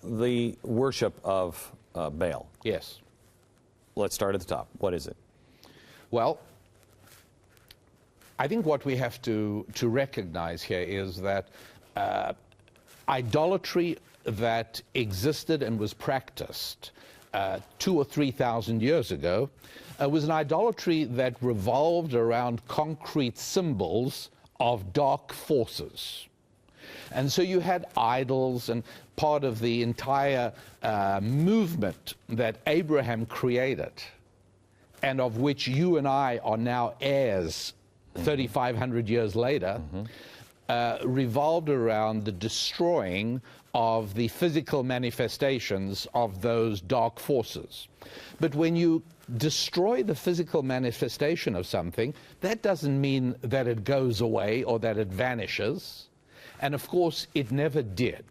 the worship of Baal. Yes. Let's start at the top. What is it? Well, I think what we have to recognize here is that idolatry that existed and was practiced 2,000 or 3,000 years ago was an idolatry that revolved around concrete symbols of dark forces. And so you had idols, and part of the entire movement that Abraham created, and of which you and I are now heirs 3,500 years later, revolved around the destroying of the physical manifestations of those dark forces. But when you destroy the physical manifestation of something, that doesn't mean that it goes away or that it vanishes. And of course, it never did.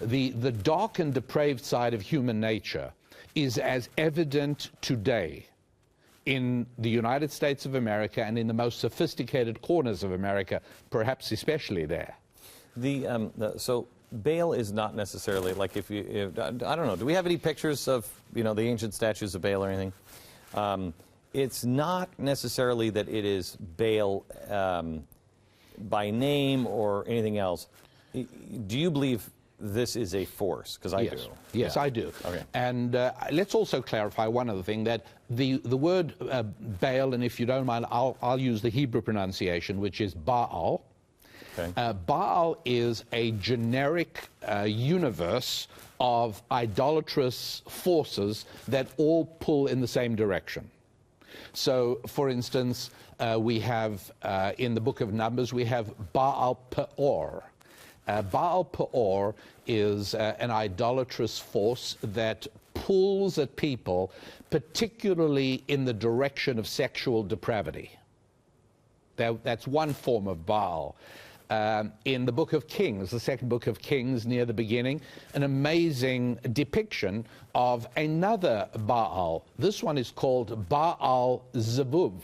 The dark and depraved side of human nature is as evident today in the United States of America and in the most sophisticated corners of America, perhaps especially there. So Baal is not necessarily like I don't know. Do we have any pictures of the ancient statues of Baal or anything? It's not necessarily that it is Baal by name or anything else. Do you believe this is a force? Because I do. Yes, I do. Okay. And let's also clarify one other thing, that the word Baal, and if you don't mind, I'll use the Hebrew pronunciation, which is Baal. Okay. Baal is a generic universe of idolatrous forces that all pull in the same direction. So, for instance, we have, in the book of Numbers, we have Baal Peor. Baal Peor is an idolatrous force that pulls at people, particularly in the direction of sexual depravity. That's one form of Baal. In the book of Kings, the second book of Kings, near the beginning, an amazing depiction of another Baal. This one is called Baal Zebub,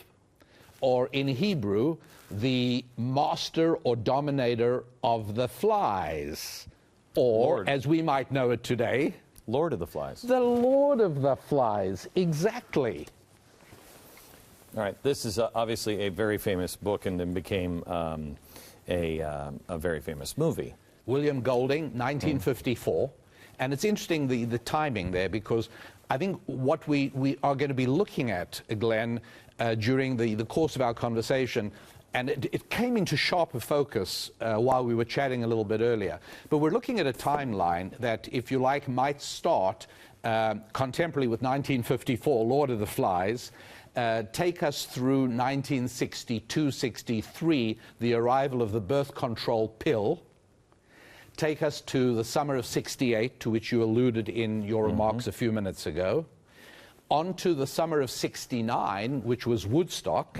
or in Hebrew, the master or dominator of the flies, or, Lord. as we might know it today, Lord of the Flies. the Lord of the Flies, exactly. All right. This is obviously a very famous book, and then became a very famous movie. William Golding, 1954. And it's interesting, the timing there, because I think what we are going to be looking at, Glenn, during the course of our conversation, and it came into sharper focus while we were chatting a little bit earlier, but we're looking at a timeline that, if you like, might start contemporary with 1954, Lord of the Flies, take us through 1962-63, the arrival of the birth control pill, take us to the summer of 68, to which you alluded in your remarks a few minutes ago, on to the summer of 69, which was Woodstock,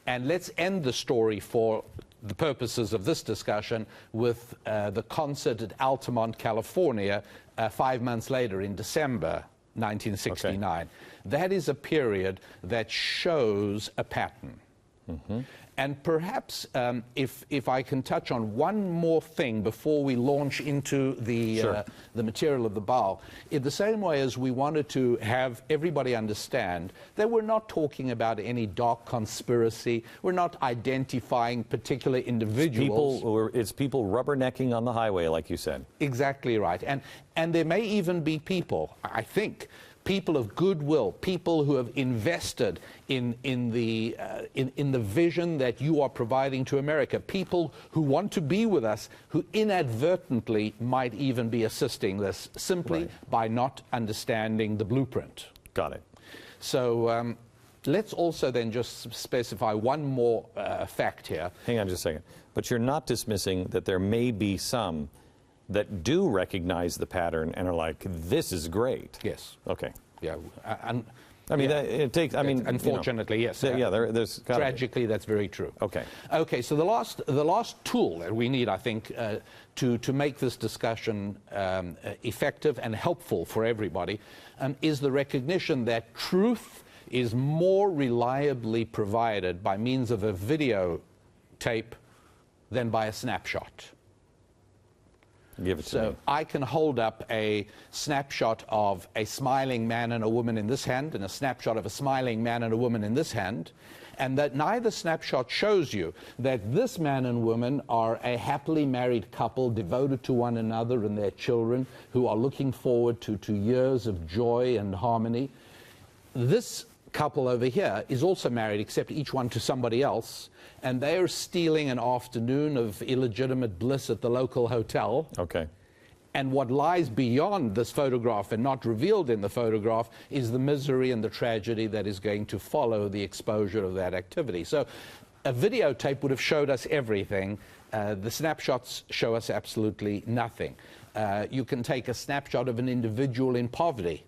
and let's end the story for the purposes of this discussion with the concert at Altamont, California, 5 months later in December 1969. Okay. That is a period that shows a pattern. And perhaps if I can touch on one more thing before we launch into the material of the Baal, in the same way as we wanted to have everybody understand that we're not talking about any dark conspiracy, we're not identifying particular individuals. It's people rubbernecking on the highway, like you said. Exactly right. And there may even be people, I think, people of goodwill, people who have invested in the vision that you are providing to America, people who want to be with us, who inadvertently might even be assisting this simply by not understanding the blueprint. Got it. So let's also then just specify one more fact here. Hang on just a second. But you're not dismissing that there may be some that do recognize the pattern and are like, this is great. Yes. Okay. Yeah. I mean, it takes, unfortunately, yes. There's tragically, that's very true. Okay. Okay, so the last tool that we need, I think, to make this discussion effective and helpful for everybody is the recognition that truth is more reliably provided by means of a video tape than by a snapshot. Give it to so me. I can hold up a snapshot of a smiling man and a woman in this hand, and a snapshot of a smiling man and a woman in this hand, and that neither snapshot shows you that this man and woman are a happily married couple devoted to one another and their children who are looking forward to years of joy and harmony. This couple over here is also married, except each one to somebody else, and they are stealing an afternoon of illegitimate bliss at the local hotel. Okay. And what lies beyond this photograph and not revealed in the photograph is the misery and the tragedy that is going to follow the exposure of that activity. So a videotape would have showed us everything. The snapshots show us absolutely nothing. You can take a snapshot of an individual in poverty,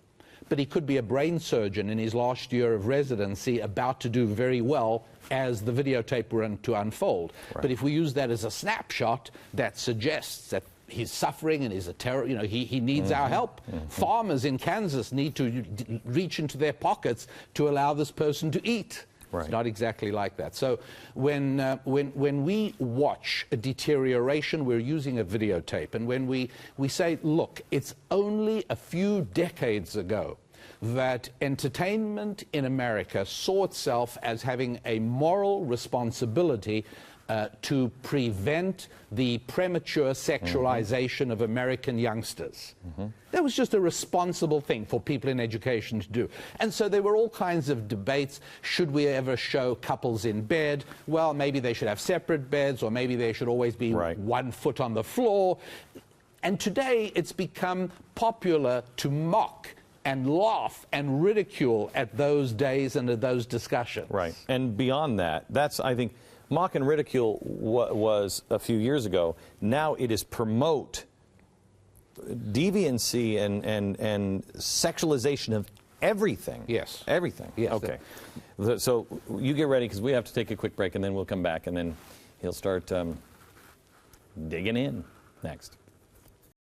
but he could be a brain surgeon in his last year of residency about to do very well as the videotape were to unfold. Right. But if we use that as a snapshot, that suggests that he's suffering and is a terror, you know, he needs our help. Farmers in Kansas need to reach into their pockets to allow this person to eat. Right. It's not exactly like that. So when we watch a deterioration, we're using a videotape. And when we say, look, it's only a few decades ago that entertainment in America saw itself as having a moral responsibility to prevent the premature sexualization of American youngsters. That was just a responsible thing for people in education to do. And so there were all kinds of debates. Should we ever show couples in bed? Well, maybe they should have separate beds, or maybe they should always be Right. 1 foot on the floor. And today it's become popular to mock and laugh and ridicule at those days and at those discussions. Right. And beyond that, that's, I think, mock and ridicule was a few years ago. Now it is promote deviancy and sexualization of everything. Yes. Everything. Yes. Okay. So you get ready, because we have to take a quick break, and then we'll come back, and then he'll start digging in next.